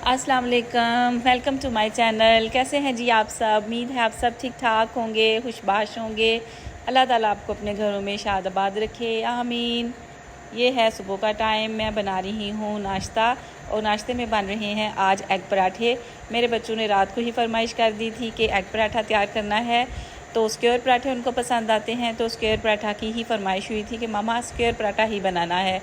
अस्सलाम वालेकुम, welcome to my channel. कैसे हैं जी आप सब? उम्मीद है आप सब ठीक ठाक होंगे, खुशबाश होंगे। अल्लाह ताला आपको अपने घरों में शादाबाद रखे, आमीन। ये है सुबह का टाइम, मैं बना रही हूँ नाश्ता और नाश्ते में बन रहे हैं आज एग पराठे। मेरे बच्चों ने रात को ही फरमाइश कर दी थी कि एग पराठा तैयार करना है, तो स्क्वायर पराठे उनको पसंद आते हैं, तो स्क्वायर पराठा की ही फरमाइश हुई थी कि मामा स्क्वायर पराठा ही बनाना है।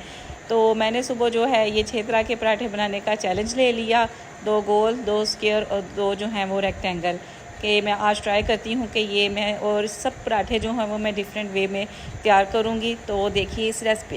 तो मैंने सुबह जो है ये 6 तरह के पराठे बनाने का चैलेंज ले लिया, 2 गोल, 2 स्क्वायर और 2 जो हैं वो रेक्टेंगल कि मैं आज ट्राई करती हूँ कि ये मैं और सब पराठे जो हैं वो मैं डिफरेंट वे में तैयार करूँगी। तो देखिए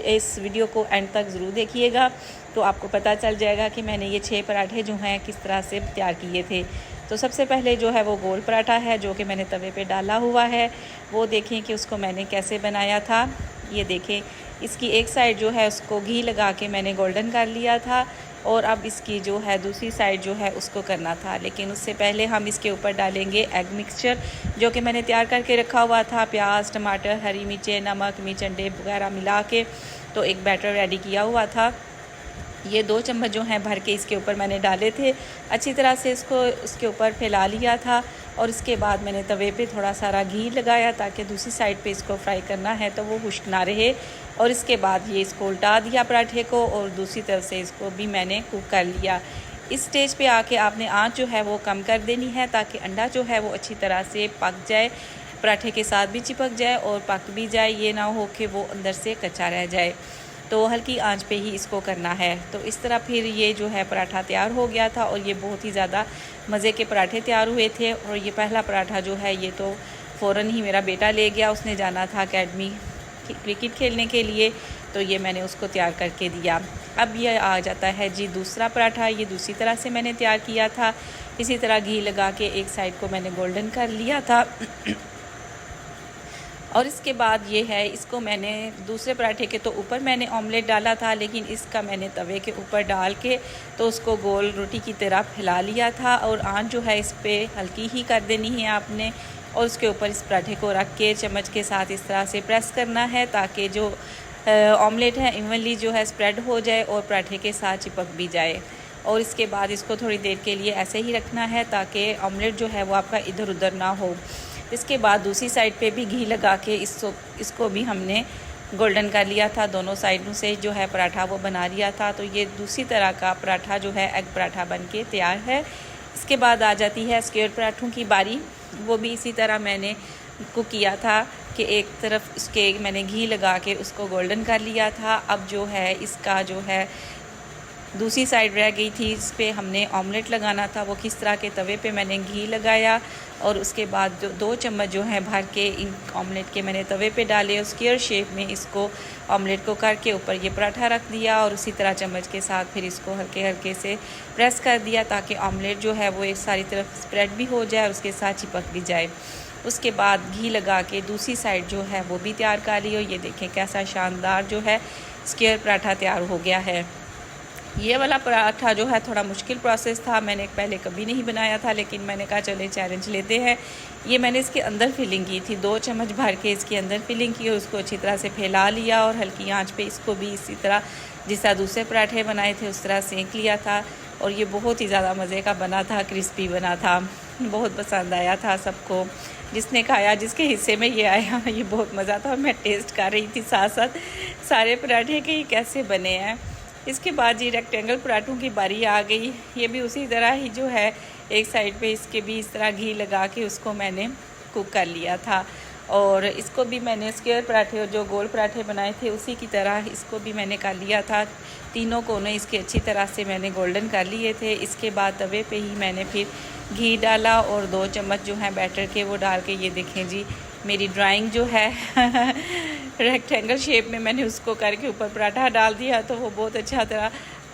इस वीडियो को एंड तक ज़रूर देखिएगा, तो आपको पता चल जाएगा कि मैंने ये 6 पराठे जो हैं किस तरह से तैयार किए थे। तो सबसे पहले जो है वो गोल पराठा है जो कि मैंने तवे पे डाला हुआ है, वो देखें कि उसको मैंने कैसे बनाया था। ये देखें, इसकी एक साइड जो है उसको घी लगा के मैंने गोल्डन कर लिया था और अब इसकी जो है दूसरी साइड जो है उसको करना था। लेकिन उससे पहले हम इसके ऊपर डालेंगे एग मिक्सचर जो कि मैंने तैयार करके रखा हुआ था। प्याज, टमाटर, हरी मिर्चें, नमक, मिर्च अंडे वगैरह मिला के तो एक बैटर रेडी किया हुआ था। ये 2 चम्मच जो हैं भर के इसके ऊपर मैंने डाले थे। अच्छी तरह से इसको उसके ऊपर फैला लिया था और इसके बाद मैंने तवे पे थोड़ा सारा घी लगाया ताकि दूसरी साइड पे इसको फ्राई करना है तो वो खुश्क ना रहे। और इसके बाद ये इसको उल्टा दिया पराठे को और दूसरी तरफ से इसको भी मैंने कुक कर लिया। इस स्टेज पे आके आपने आँच जो है वो कम कर देनी है ताकि अंडा जो है वो अच्छी तरह से पक जाए, पराठे के साथ भी चिपक जाए और पक भी जाए। ये ना हो कि वो अंदर से कच्चा रह जाए, तो हल्की आंच पे ही इसको करना है। तो इस तरह फिर ये जो है पराठा तैयार हो गया था और ये बहुत ही ज़्यादा मज़े के पराठे तैयार हुए थे। और ये पहला पराठा जो है ये तो फ़ौरन ही मेरा बेटा ले गया, उसने जाना था अकेडमी क्रिकेट खेलने के लिए, तो ये मैंने उसको तैयार करके दिया। अब ये आ जाता है जी दूसरा पराठा। ये दूसरी तरह से मैंने तैयार किया था। इसी तरह घी लगा के एक साइड को मैंने गोल्डन कर लिया था और इसके बाद ये है, इसको मैंने दूसरे पराठे के तो ऊपर मैंने ऑमलेट डाला था, लेकिन इसका मैंने तवे के ऊपर डाल के तो उसको गोल रोटी की तरह फैला लिया था। और आंच जो है इस पर हल्की ही कर देनी है आपने और उसके ऊपर इस पराठे को रख के चम्मच के साथ इस तरह से प्रेस करना है ताकि जो ऑमलेट है इवनली जो है स्प्रेड हो जाए और पराठे के साथ चिपक भी जाए। और इसके बाद इसको थोड़ी देर के लिए ऐसे ही रखना है ताकि ऑमलेट जो है वो आपका इधर उधर ना हो। इसके बाद दूसरी साइड पे भी घी लगा के इसको भी हमने गोल्डन कर लिया था। दोनों साइडों से जो है पराठा वो बना लिया था। तो ये दूसरी तरह का पराठा जो है एग पराठा बन के तैयार है। इसके बाद आ जाती है स्क्वायर पराठों की बारी। वो भी इसी तरह मैंने कुक किया था कि एक तरफ इसके मैंने घी लगा के उसको गोल्डन कर लिया था। अब जो है इसका जो है दूसरी साइड रह गई थी, इस पर हमने ऑमलेट लगाना था। वो किस तरह के तवे पे मैंने घी लगाया और उसके बाद 2 चम्मच जो है भर के इन ऑमलेट के मैंने तवे पे डाले और स्क्वायर शेप में इसको ऑमलेट को करके ऊपर ये पराठा रख दिया और उसी तरह चम्मच के साथ फिर इसको हल्के हल्के से प्रेस कर दिया ताकि ऑमलेट जो है वो एक सारी तरफ स्प्रेड भी हो जाए और उसके साथ चिपक भी जाए। उसके बाद घी लगा के दूसरी साइड जो है वो भी तैयार कर ली और ये देखें कैसा शानदार जो है स्क्वायर पराठा तैयार हो गया है। ये वाला पराठा जो है थोड़ा मुश्किल प्रोसेस था, मैंने पहले कभी नहीं बनाया था, लेकिन मैंने कहा चले चैलेंज लेते हैं। ये मैंने इसके अंदर फिलिंग की थी, 2 चम्मच भर के इसके अंदर फिलिंग की और उसको अच्छी तरह से फैला लिया और हल्की आंच पे इसको भी इसी तरह जिस तरह दूसरे पराठे बनाए थे उस तरह सेंक लिया था। और ये बहुत ही ज़्यादा मज़े का बना था, क्रिस्पी बना था, बहुत पसंद आया था सबको। जिसने खाया, जिसके हिस्से में ये आया, ये बहुत मज़ा था और मैं टेस्ट कर रही थी साथ साथ सारे पराठे के कैसे बने हैं। इसके बाद ये रेक्टेंगल पराठों की बारी आ गई। ये भी उसी तरह ही जो है एक साइड पे इसके भी इस तरह घी लगा के उसको मैंने कुक कर लिया था और इसको भी मैंने स्क्वायर पराठे और जो गोल पराठे बनाए थे उसी की तरह इसको भी मैंने कर लिया था। तीनों कोने इसके अच्छी तरह से मैंने गोल्डन कर लिए थे। इसके बाद तवे पे ही मैंने फिर घी डाला और 2 चम्मच जो है बैटर के वो डाल के, ये देखें जी मेरी ड्राइंग जो है रेक्टेंगल शेप में मैंने उसको करके ऊपर पराठा डाल दिया तो वो बहुत अच्छा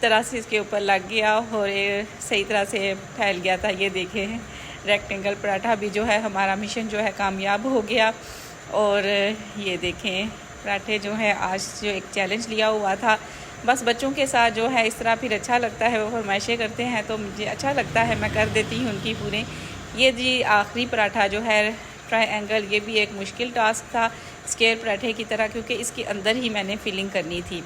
तरह से इसके ऊपर लग गया और ये सही तरह से फैल गया था। ये देखें रेक्टेंगल पराठा भी जो है हमारा मिशन जो है कामयाब हो गया। और ये देखें पराठे जो है आज जो एक चैलेंज लिया हुआ था, बस बच्चों के साथ जो है इस तरह फिर अच्छा लगता है, वो फरमाइशें करते हैं तो मुझे अच्छा लगता है, मैं कर देती हूँ उनकी पूरे। ये जी आखिरी पराठा जो है ट्रायंगल, ये भी एक मुश्किल टास्क था स्क्वायर पराठे की तरह क्योंकि इसके अंदर ही मैंने फिलिंग करनी थी।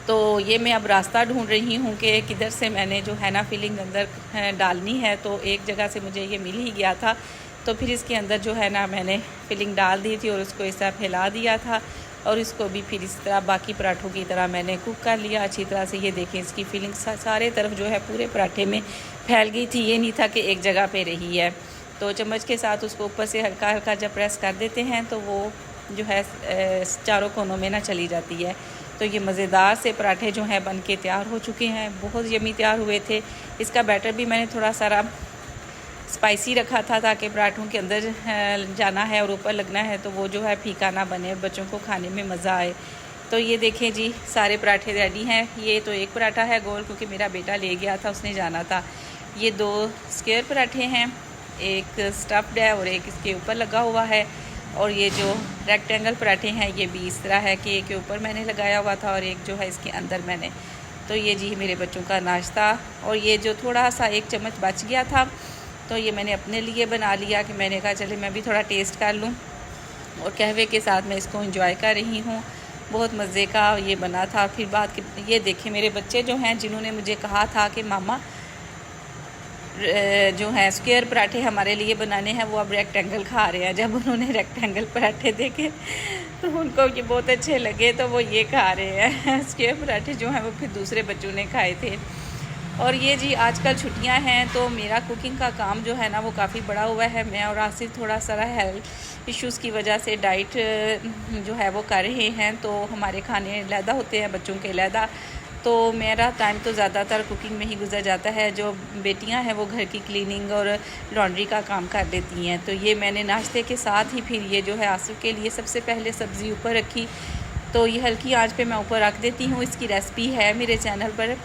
तो ये मैं अब रास्ता ढूंढ रही हूँ कि किधर से मैंने जो है ना फिलिंग अंदर डालनी है। तो एक जगह से मुझे ये मिल ही गया था, तो फिर इसके अंदर जो है ना मैंने फिलिंग डाल दी थी और उसको इस तरह फैला दिया था और इसको भी फिर इस तरह बाकी पराठों की तरह मैंने कुक कर लिया अच्छी तरह से। ये देखें इसकी फिलिंग सारे तरफ जो है पूरे पराठे में फैल गई थी, ये नहीं था कि एक जगह पे रही है। तो चम्मच के साथ उसको ऊपर से हल्का हल्का जब प्रेस कर देते हैं तो वो जो है चारों कोनों में ना चली जाती है। तो ये मज़ेदार से पराठे जो हैं बन के तैयार हो चुके हैं, बहुत यमी तैयार हुए थे। इसका बैटर भी मैंने थोड़ा सारा स्पाइसी रखा था ताकि पराठों के अंदर जाना है और ऊपर लगना है तो वो जो है फीका ना बने, बच्चों को खाने में मज़ा आए। तो ये देखें जी सारे पराठे रेडी हैं। ये तो एक पराठा है गोल, क्योंकि मेरा बेटा ले गया था, उसने जाना था। ये 2 स्क्वायर पराठे हैं, एक स्टफ्ड है और एक इसके ऊपर लगा हुआ है। और ये जो रेक्टेंगल पराठे हैं ये भी इस तरह है कि एक के ऊपर मैंने लगाया हुआ था और एक जो है इसके अंदर मैंने। तो ये जी मेरे बच्चों का नाश्ता। और ये जो थोड़ा सा 1 चम्मच बच गया था तो ये मैंने अपने लिए बना लिया कि मैंने कहा चले मैं भी थोड़ा टेस्ट कर लूँ, और कहवे के साथ मैं इसको एंजॉय कर रही हूँ। बहुत मज़े का ये बना था। फिर बात ये देखें मेरे बच्चे जो हैं जिन्होंने मुझे कहा था कि मामा जो है स्क्वायर पराठे हमारे लिए बनाने हैं, वो अब रेक्टेंगल खा रहे हैं। जब उन्होंने रेक्टेंगल पराठे देखे तो उनको ये बहुत अच्छे लगे, तो वो ये खा रहे हैं। स्क्वायर पराठे जो हैं वो फिर दूसरे बच्चों ने खाए थे। और ये जी आजकल छुट्टियां हैं तो मेरा कुकिंग का काम जो है ना वो काफ़ी बड़ा हुआ है। मैं और आसिफ थोड़ा सारा हेल्थ इश्यूज़ की वजह से डाइट जो है वो कर रहे हैं, तो हमारे खाने अलहदा होते हैं, बच्चों के अलहदा। तो मेरा टाइम तो ज़्यादातर कुकिंग में ही गुजर जाता है। जो बेटियां हैं वो घर की क्लीनिंग और लॉन्ड्री का काम कर देती हैं। तो ये मैंने नाश्ते के साथ ही फिर ये जो है आसिफ के लिए सबसे पहले सब्ज़ी ऊपर रखी। तो ये हल्की आंच पे मैं ऊपर रख देती हूँ। इसकी रेसिपी है मेरे चैनल पर।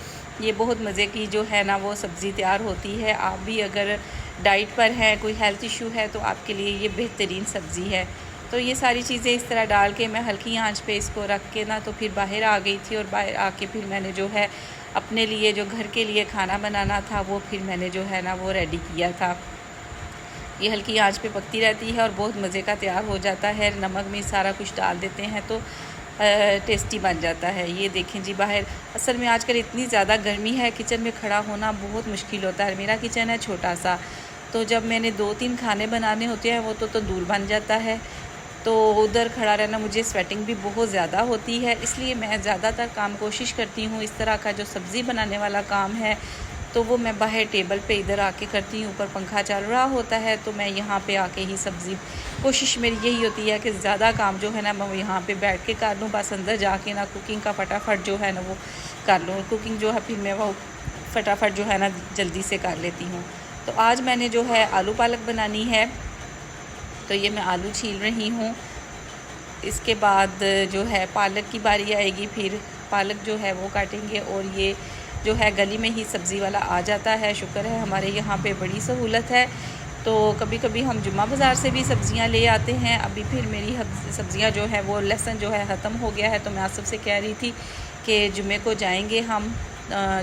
ये बहुत मज़े की जो है ना वो सब्ज़ी तैयार होती है। आप भी अगर डाइट पर हैं, कोई हेल्थ इशू है, तो आपके लिए ये बेहतरीन सब्ज़ी है। तो ये सारी चीज़ें इस तरह डाल के मैं हल्की आंच पे इसको रख के ना तो फिर बाहर आ गई थी। और बाहर आके फिर मैंने जो है अपने लिए जो घर के लिए खाना बनाना था वो फिर मैंने जो है ना वो रेडी किया था। ये हल्की आंच पे पकती रहती है और बहुत मज़े का तैयार हो जाता है। नमक में सारा कुछ डाल देते हैं तो टेस्टी बन जाता है। ये देखें जी बाहर असल में आजकल इतनी ज़्यादा गर्मी है, किचन में खड़ा होना बहुत मुश्किल होता है। मेरा किचन है छोटा सा, तो जब मैंने 2-3 खाने बनाने होते हैं वो तो दूर बन जाता है। तो उधर खड़ा रहना, मुझे स्वेटिंग भी बहुत ज़्यादा होती है, इसलिए मैं ज़्यादातर काम कोशिश करती हूँ इस तरह का जो सब्ज़ी बनाने वाला काम है तो वो मैं बाहर टेबल पे इधर आके करती हूँ। ऊपर पंखा चल रहा होता है तो मैं यहाँ पे आके ही सब्ज़ी, कोशिश मेरी यही होती है कि ज़्यादा काम जो है ना मैं यहाँ पे बैठ के कर लूँ। बस अंदर जाके ना कुकिंग का फटाफट जो है ना वो कर लूँ। कुकिंग जो है फिर मैं वो फटाफट जो है ना जल्दी से कर लेती हूँ। तो आज मैंने जो है आलू पालक बनानी है, तो ये मैं आलू छील रही हूँ। इसके बाद जो है पालक की बारी आएगी, फिर पालक जो है वो काटेंगे। और ये जो है गली में ही सब्ज़ी वाला आ जाता है, शुक्र है हमारे यहाँ पे बड़ी सहूलत है। तो कभी कभी हम जुम्मा बाज़ार से भी सब्ज़ियाँ ले आते हैं। अभी फिर मेरी सब्ज़ियाँ जो है वो लहसुन जो है ख़त्म हो गया है, तो मैं आप सबसे कह रही थी कि जुम्मे को जाएंगे हम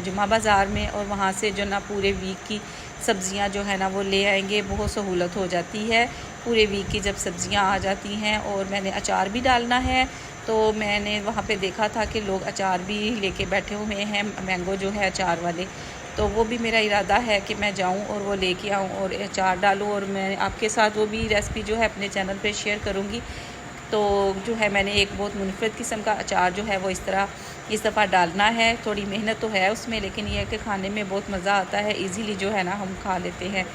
जुम्मा बाज़ार में और वहाँ से जो ना पूरे वीक की सब्ज़ियाँ जो है ना वो ले आएंगे। बहुत सहूलत हो जाती है, पूरे वीक की जब सब्ज़ियाँ आ जाती हैं। और मैंने अचार भी डालना है, तो मैंने वहाँ पे देखा था कि लोग अचार भी लेके बैठे हुए हैं, मैंगो जो है अचार वाले। तो वो भी मेरा इरादा है कि मैं जाऊँ और वो लेके आऊँ और अचार डालूँ। और मैं आपके साथ वो भी रेसिपी जो है अपने चैनल पे शेयर करूँगी। तो जो है मैंने एक बहुत मुनफरद किस्म का अचार जो है वो इस दफ़ा डालना है। थोड़ी मेहनत तो है उसमें, लेकिन ये है कि खाने में बहुत मज़ा आता है, इजीली जो है ना हम खा लेते हैं।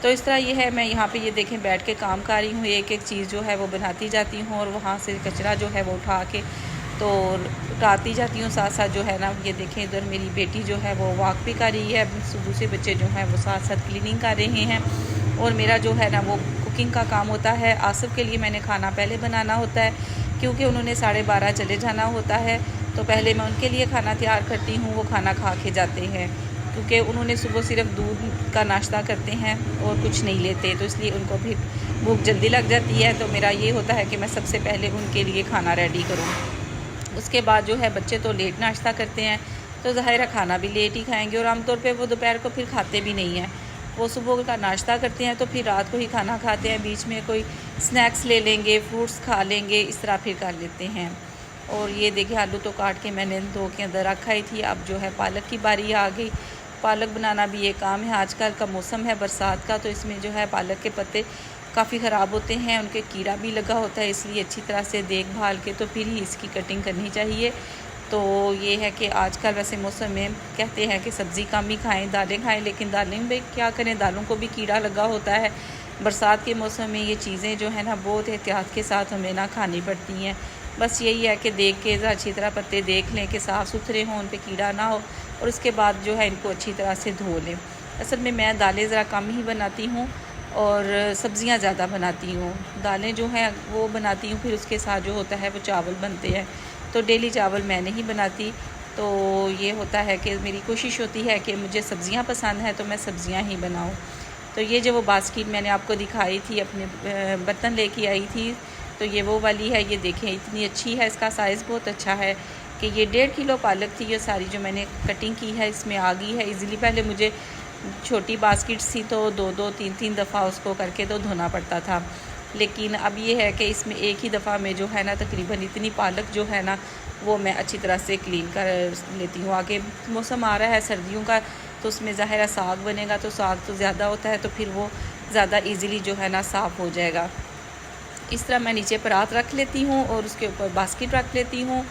तो इस तरह ये है, मैं यहाँ पे ये देखें बैठ के काम कर रही हूँ, एक एक चीज़ जो है वो बनाती जाती हूँ और वहाँ से कचरा जो है वो उठा के तो उठाती जाती हूँ। साथ साथ जो है ना ये देखें इधर मेरी बेटी जो है वो वॉक भी कर रही है, सुबह से बच्चे जो हैं वो साथ साथ क्लीनिंग कर रहे हैं। और मेरा जो है ना वो कुकिंग का काम होता है। आसिफ के लिए मैंने खाना पहले बनाना होता है, क्योंकि उन्होंने 12:30 चले जाना होता है। तो पहले मैं उनके लिए खाना तैयार करती हूँ, वो खाना खा के जाते हैं, क्योंकि उन्होंने सुबह सिर्फ दूध का नाश्ता करते हैं और कुछ नहीं लेते, तो इसलिए उनको भी भूख जल्दी लग जाती है। तो मेरा ये होता है कि मैं सबसे पहले उनके लिए खाना रेडी करूँ। उसके बाद जो है बच्चे तो लेट नाश्ता करते हैं, तो ज़ाहिर है खाना भी लेट ही खाएंगे। और आमतौर पे वो दोपहर को फिर खाते भी नहीं हैं, वो सुबह का नाश्ता करते हैं तो फिर रात को ही खाना खाते हैं। बीच में कोई स्नैक्स ले लेंगे, फ्रूट्स खा लेंगे, इस तरह फिर कर लेते हैं। और ये देखिए आलू तो काट के मैंने धो के अंदर रखा ही थी। अब जो है पालक की बारी आ गई। पालक बनाना भी ये काम है। आजकल का मौसम है बरसात का, तो इसमें जो है पालक के पत्ते काफ़ी ख़राब होते हैं, उनके कीड़ा भी लगा होता है, इसलिए अच्छी तरह से देखभाल के तो फिर ही इसकी कटिंग करनी चाहिए। तो ये है कि आजकल वैसे मौसम में कहते हैं कि सब्ज़ी कम ही खाएं, दालें खाएं, लेकिन दालें में क्या करें, दालों को भी कीड़ा लगा होता है। बरसात के मौसम में ये चीज़ें जो है ना बहुत एहतियात के साथ हमें ना खानी पड़ती हैं। बस यही है कि देख के अच्छी तरह पत्ते देख लें कि साफ़ सुथरे हों, उन पर कीड़ा ना हो, और उसके बाद जो है इनको अच्छी तरह से धो लें। असल में मैं दालें ज़रा कम ही बनाती हूँ और सब्ज़ियाँ ज़्यादा बनाती हूँ। दालें जो हैं वो बनाती हूँ, फिर उसके साथ जो होता है वो चावल बनते हैं, तो डेली चावल मैं नहीं बनाती। तो ये होता है कि मेरी कोशिश होती है कि मुझे सब्ज़ियाँ पसंद हैं तो मैं सब्ज़ियाँ ही बनाऊँ। तो ये जो वो बास्केट मैंने आपको दिखाई थी, अपने बर्तन लेके आई थी, तो ये वो वाली है। ये देखें इतनी अच्छी है, इसका साइज़ बहुत अच्छा है कि ये 1.5 किलो पालक थी। ये सारी जो मैंने कटिंग की है इसमें आ गई है ईज़िली। पहले मुझे छोटी बास्केट थी तो 2-2 3-3 दफ़ा उसको करके तो धोना पड़ता था, लेकिन अब ये है कि इसमें एक ही दफ़ा में जो है ना तकरीबन इतनी पालक जो है ना वो मैं अच्छी तरह से क्लीन कर लेती हूँ। आगे मौसम आ रहा है सर्दियों का, तो उसमें ज़ाहिर है साग बनेगा, तो साग तो ज़्यादा होता है, तो फिर वो ज़्यादा ईज़िली जो है ना साफ़ हो जाएगा। इस तरह मैं नीचे परात रख लेती हूँ और उसके ऊपर बास्केट रख लेती हूँ।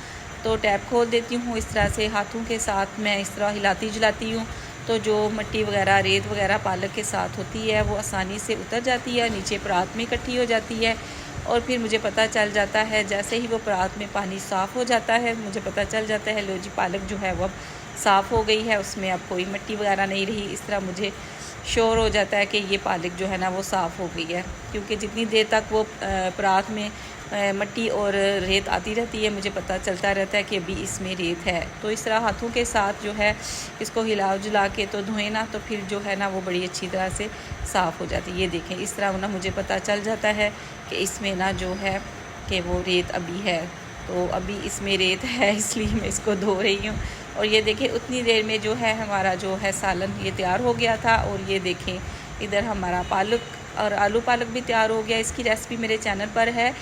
तो टैप खोल देती हूँ, इस तरह से हाथों के साथ मैं इस तरह हिलाती जुलाती हूँ, तो जो मिट्टी वगैरह रेत वगैरह पालक के साथ होती है वो आसानी से उतर जाती है, नीचे परात में इकट्ठी हो जाती है। और फिर मुझे पता चल जाता है, जैसे ही वो परात में पानी साफ़ हो जाता है, मुझे पता चल जाता है लो जी पालक जो है वो अब साफ़ हो गई है, उसमें अब कोई मिट्टी वगैरह नहीं रही। इस तरह मुझे श्योर हो जाता है कि ये पालक जो है ना वो साफ़ हो गई है, क्योंकि जितनी देर तक वो परात में मिट्टी और रेत आती रहती है, मुझे पता चलता रहता है कि अभी इसमें रेत है। तो इस तरह हाथों के साथ जो है इसको हिला जुला के तो धोए ना, तो फिर जो है ना वो बड़ी अच्छी तरह से साफ़ हो जाती है। ये देखें इस तरह ना मुझे पता चल जाता है कि इसमें ना जो है कि वो रेत अभी है, तो अभी इसमें रेत है, इसलिए मैं इसको धो रही हूँ। और ये देखें उतनी देर में जो है हमारा जो है सालन ये तैयार हो गया था। और ये देखें इधर हमारा पालक और आलू पालक भी तैयार हो गया। इसकी रेसिपी मेरे चैनल पर है।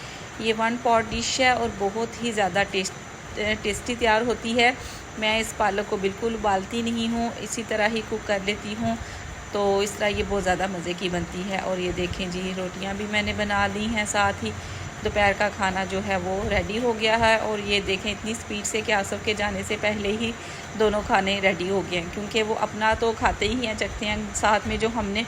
ये 1 पॉट डिश है और बहुत ही ज़्यादा टेस्टी तैयार होती है। मैं इस पालक को बिल्कुल उबालती नहीं हूँ, इसी तरह ही कुक कर लेती हूँ, तो इस तरह ये बहुत ज़्यादा मज़े की बनती है। और ये देखें जी रोटियाँ भी मैंने बना ली हैं, साथ ही दोपहर का खाना जो है वो रेडी हो गया है। और ये देखें इतनी स्पीड से कि आसफ़ के जाने से पहले ही दोनों खाने रेडी हो गए हैं, क्योंकि वो अपना तो खाते ही हैं, चखते हैं, साथ में जो हमने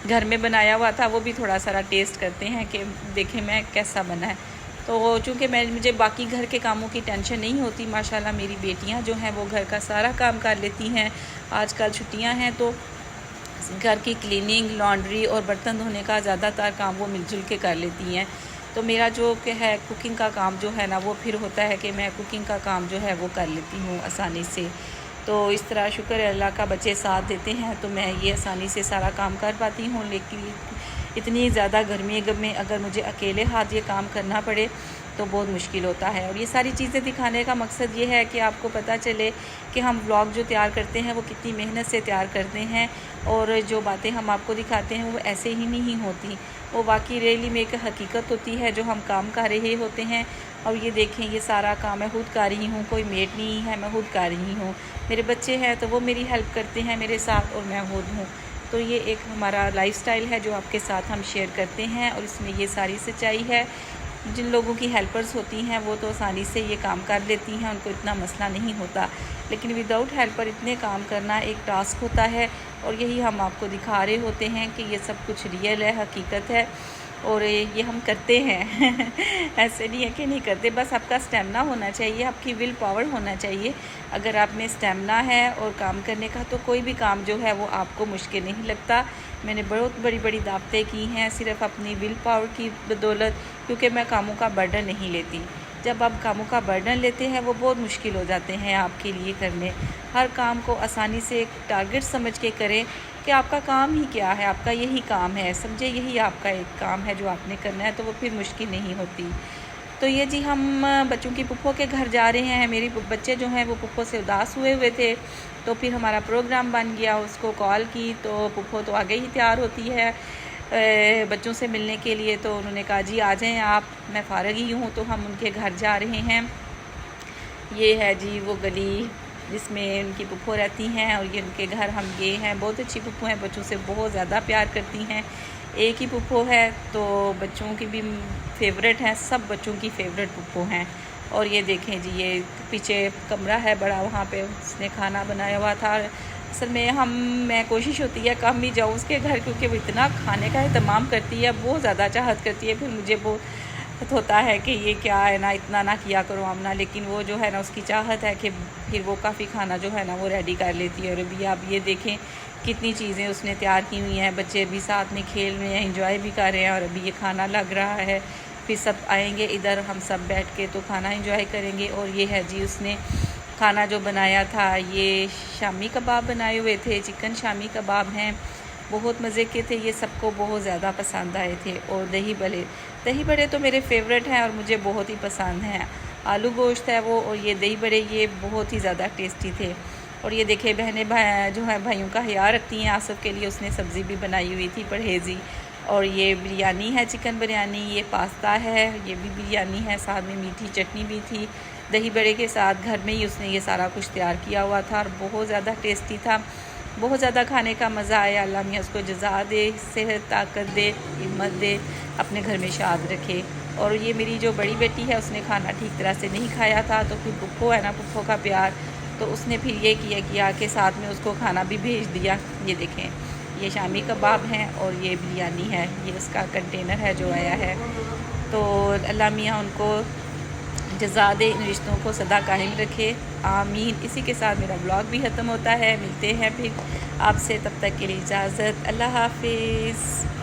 घर में बनाया हुआ था वो भी थोड़ा सारा टेस्ट करते हैं कि देखें मैं कैसा बना है। तो चूँकि मुझे बाकी घर के कामों की टेंशन नहीं होती, माशाल्लाह मेरी बेटियां जो हैं वो घर का सारा काम कर लेती हैं। आजकल छुट्टियां हैं तो घर की क्लीनिंग, लॉन्ड्री और बर्तन धोने का ज़्यादातर काम वो मिलजुल के कर लेती हैं। तो मेरा जो है कुकिंग का काम जो है ना वो फिर होता है कि मैं कुकिंग का काम जो है वो कर लेती हूँ आसानी से। तो इस तरह शुक्र है अल्लाह का, बच्चे साथ देते हैं तो मैं ये आसानी से सारा काम कर पाती हूँ। लेकिन इतनी ज़्यादा गर्मी में अगर मुझे अकेले हाथ ये काम करना पड़े तो बहुत मुश्किल होता है। और ये सारी चीज़ें दिखाने का मकसद ये है कि आपको पता चले कि हम व्लॉग जो तैयार करते हैं वो कितनी मेहनत से तैयार करते हैं, और जो बातें हम आपको दिखाते हैं वो ऐसे ही नहीं होती, वो वाकई रियली में एक हकीकत होती है जो हम काम कर रहे होते हैं। और ये देखें ये सारा काम मैं खुद कर रही हूँ, कोई मेट नहीं है, मैं खुद कर रही हूँ। मेरे बच्चे हैं तो वो मेरी हेल्प करते हैं मेरे साथ, और मैं खुद हूँ। तो ये एक हमारा लाइफस्टाइल है जो आपके साथ हम शेयर करते हैं, और इसमें ये सारी सच्चाई है। जिन लोगों की हेल्पर्स होती हैं वो तो आसानी से ये काम कर लेती हैं, उनको इतना मसला नहीं होता, लेकिन विदाउट हेल्पर इतने काम करना एक टास्क होता है। और यही हम आपको दिखा रहे होते हैं कि ये सब कुछ रियल है, हकीकत है, और ये हम करते हैं ऐसे नहीं है कि नहीं करते, बस आपका स्टेमिना होना चाहिए, आपकी विल पावर होना चाहिए। अगर आप में स्टेमिना है और काम करने का तो कोई भी काम जो है वो आपको मुश्किल नहीं लगता। मैंने बहुत बड़ी बड़ी दावतें की हैं सिर्फ़ अपनी विल पावर की बदौलत, क्योंकि मैं कामों का बर्डन नहीं लेती। जब आप कामों का बर्डन लेते हैं वो बहुत मुश्किल हो जाते हैं आपके लिए करने। हर काम को आसानी से एक टारगेट समझ के करें कि आपका काम ही क्या है, आपका यही काम है, समझे यही आपका एक काम है जो आपने करना है, तो वो फिर मुश्किल नहीं होती। तो ये जी हम बच्चों की पुप्पो के घर जा रहे हैं। मेरी बच्चे जो हैं वो पुप्पो से उदास हुए थे, तो फिर हमारा प्रोग्राम बन गया, उसको कॉल की तो पुप्पो तो आगे ही तैयार होती है बच्चों से मिलने के लिए। तो उन्होंने कहा जी आ जाएं आप, मैं फ़ारग ही हूँ, तो हम उनके घर जा रहे हैं। ये है जी वो गली जिसमें उनकी पुप्पो रहती हैं और ये उनके घर हम गए हैं। बहुत अच्छी पुप्पो हैं, बच्चों से बहुत ज़्यादा प्यार करती हैं। एक ही पुप्पो है तो बच्चों की भी फेवरेट हैं, सब बच्चों की फेवरेट पुप्पो हैं। और ये देखें जी, ये पीछे कमरा है बड़ा, वहाँ पे उसने खाना बनाया हुआ था। असल में मैं कोशिश होती है कम ही जाऊँ उसके घर, क्योंकि वो इतना खाने का एहतमाम करती है, बहुत ज़्यादा चाहत करती है। फिर मुझे वो होता है कि ये क्या है ना, इतना ना किया करो आमना, लेकिन वो जो है ना उसकी चाहत है कि फिर वो काफ़ी खाना जो है ना वो रेडी कर लेती है। और अभी आप ये देखें कितनी चीज़ें उसने तैयार की हुई हैं, बच्चे भी साथ में खेल रहे हैं, एंजॉय भी कर रहे हैं। और अभी ये खाना लग रहा है, फिर सब आएंगे इधर, हम सब बैठ के तो खाना एंजॉय करेंगे। और ये है जी उसने खाना जो बनाया था, ये शामी कबाब बनाए हुए थे, चिकन शामी कबाब हैं, बहुत मज़े के थे, ये सबको बहुत ज़्यादा पसंद आए थे। और दही बड़े तो मेरे फेवरेट हैं और मुझे बहुत ही पसंद हैं। आलू गोश्त है वो, और ये दही बड़े ये बहुत ही ज़्यादा टेस्टी थे। और ये देखे बहनें जो है भाइयों का ख्याल रखती हैं, आसफ़ के लिए उसने सब्ज़ी भी बनाई हुई थी परहेज़ी। और ये बिरयानी है, चिकन बिरयानी, ये पास्ता है, ये भी बिरयानी है, साथ में मीठी चटनी भी थी दही बड़े के साथ। घर में ही उसने ये सारा कुछ तैयार किया हुआ था और बहुत ज़्यादा टेस्टी था, बहुत ज़्यादा खाने का मज़ा आया। अल्लाह मियाँ उसको जज़ा दे, सेहत, ताकत दे, हिम्मत दे, अपने घर में शाद रखे। और ये मेरी जो बड़ी बेटी है उसने खाना ठीक तरह से नहीं खाया था, तो फिर पुप्पो है ना, पुप्पो का प्यार, तो उसने फिर ये किया कि साथ में उसको खाना भी भेज दिया। ये देखें, ये शामी कबाब हैं और ये बिरयानी है, ये उसका कंटेनर है जो आया है। तो अल्लाह मियाँ उनको जज़ा दे, इन रिश्तों को सदा कायम रखे, आमीन। इसी के साथ मेरा ब्लॉग भी ख़त्म होता है, मिलते हैं फिर आपसे, तब तक के लिए इजाज़त, अल्लाह हाफिज़।